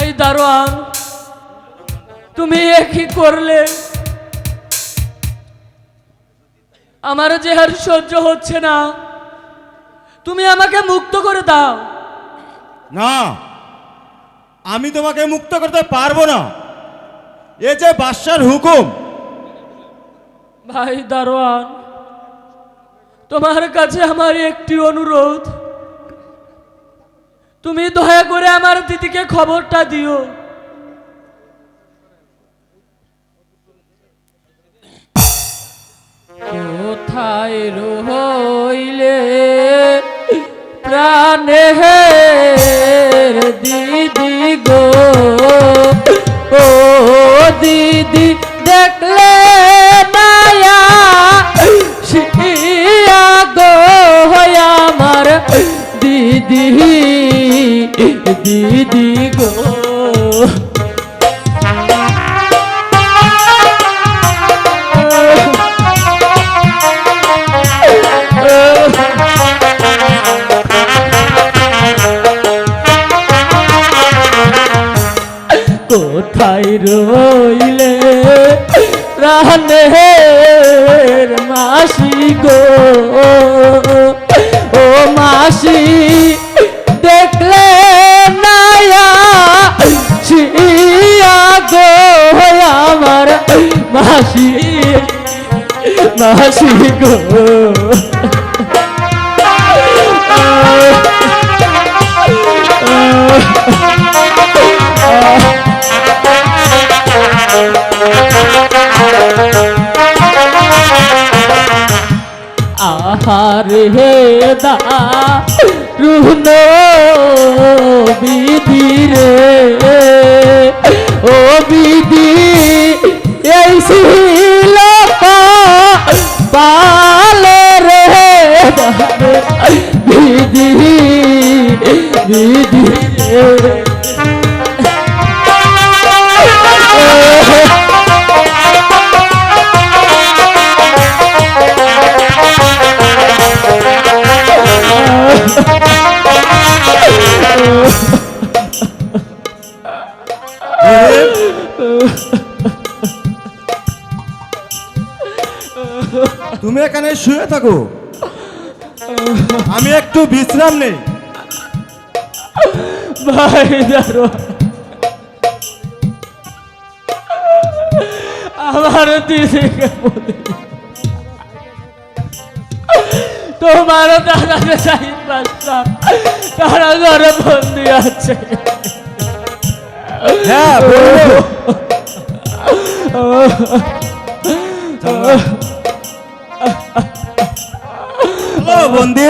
ভাই দারোয়ান, তুমি কি করলে? আমার যে আর সহ্য হচ্ছে না, তুমি আমাকে মুক্ত করে দাও। না, আমি তোমাকে মুক্ত করতে পারবো না, এ যে বাদশার হুকুম। ভাই দারোয়ান, তোমার কাছে আমার একটি অনুরোধ, তুমি দয়া করে আমার দিদিকে খবরটা দিও। কোথায় রইলে প্রাণের দিদি গো, ও দিদি দেখলে মায়া শিয়া গো আমার দিদি, দিদি গো। কোথায় রইলে প্রাণের মাসি গো, ও মাসি দেখলে নায়া শিয়া গো আমার মাসি, মাসি গো। আহার হে দা রুহন বিধি রে, ও বিধি এই ছিল পালে রে বিধি, বিধি রে। তুমি এখানে শুয়ে থাকো, আমি একটু বিশ্রাম নেই। ভাই দারোয়ান, আমার দিদিকে বলি তোমার দাদাকে শাহিদ বাদশা তারা ঘরে বন্দি আছে। হ্যাঁ বলবো। হ্যালো বন্দি,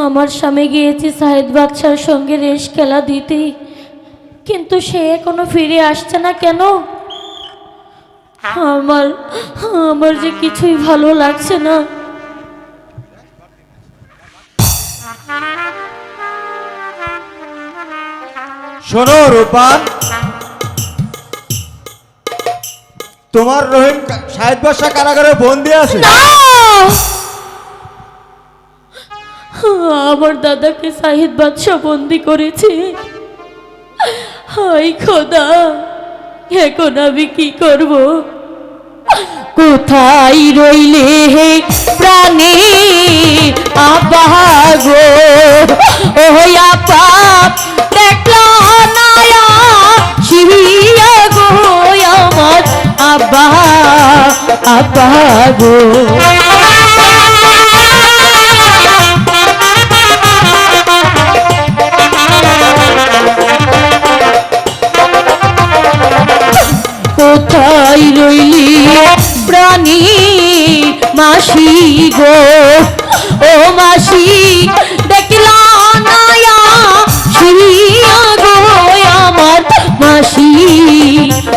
আমার স্বামী গিয়েছে শাহিদ বাদশার সঙ্গে রেশ খেলা দিতে, কিন্তু সে এখনো ফিরে আসছে না কেন? আমার আমার যে কিছুই ভালো লাগছে না। শোনো রূপবান, তোমার রহিম শাহিদ বাদশা কারাগারে বন্দি আছে। আমার দাদাকে শাহিদ বাদশা বন্দি করেছে। হায় খোদা, এখন আমি কি করব? কোথায় রইলে হে প্রাণী আপা গো, ও আপা দেখলো নায়া শিয়া গো আমার আব্বা, আপা গো। কোথায় রইলি প্রাণী মাসি গো, ও মাসি দেখলা নায়া শিয়া গো আমার মাসি,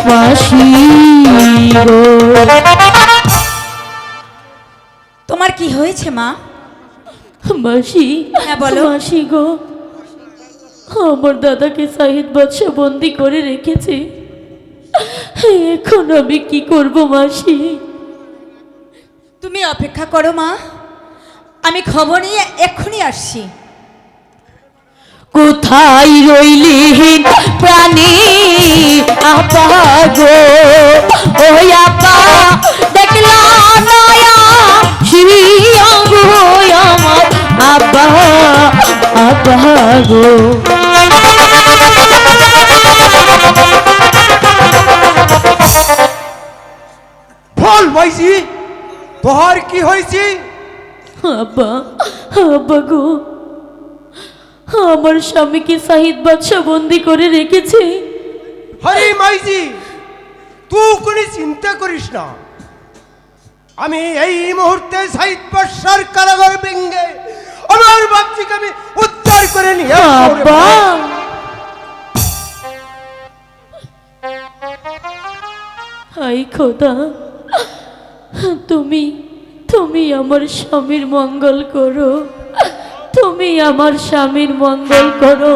মাসি গো। তোমার কি হয়েছে মা? মাসি, হ্যাঁ বলো। মাসি গো, আমার দাদাকে শাহিদ বাদশা বন্দি করে রেখেছে। এখন আমি কি করব মাসি? তুমি অপেক্ষা করো মা, আমি খবর নিয়ে এক্ষুনি আসছি। কোথায় রইলি প্রাণী আপা গো, ওই আপা দেখলা নয়া শিয়া গো আমার আপা আপা গো। বল ভাইজি, তোহার কি হয়েছে? আব্বা আব্বা গো, আমার স্বামীকে সাহিদ বাদশা বন্দি করে রেখেছে। হরে মাইজি, তুই কোনো চিন্তা করিস না। আমি এই মুহূর্তে সাইদ বাদশার কারাগার ভেঙে আমার বাচ্চাকে আমি উদ্ধার করে নিয়ে আসবো রে আব্বা ভাই। হাই খোদা, তুমি তুমি আমার স্বামীর মঙ্গল করো, তুমি আমার স্বামীর মঙ্গল করো।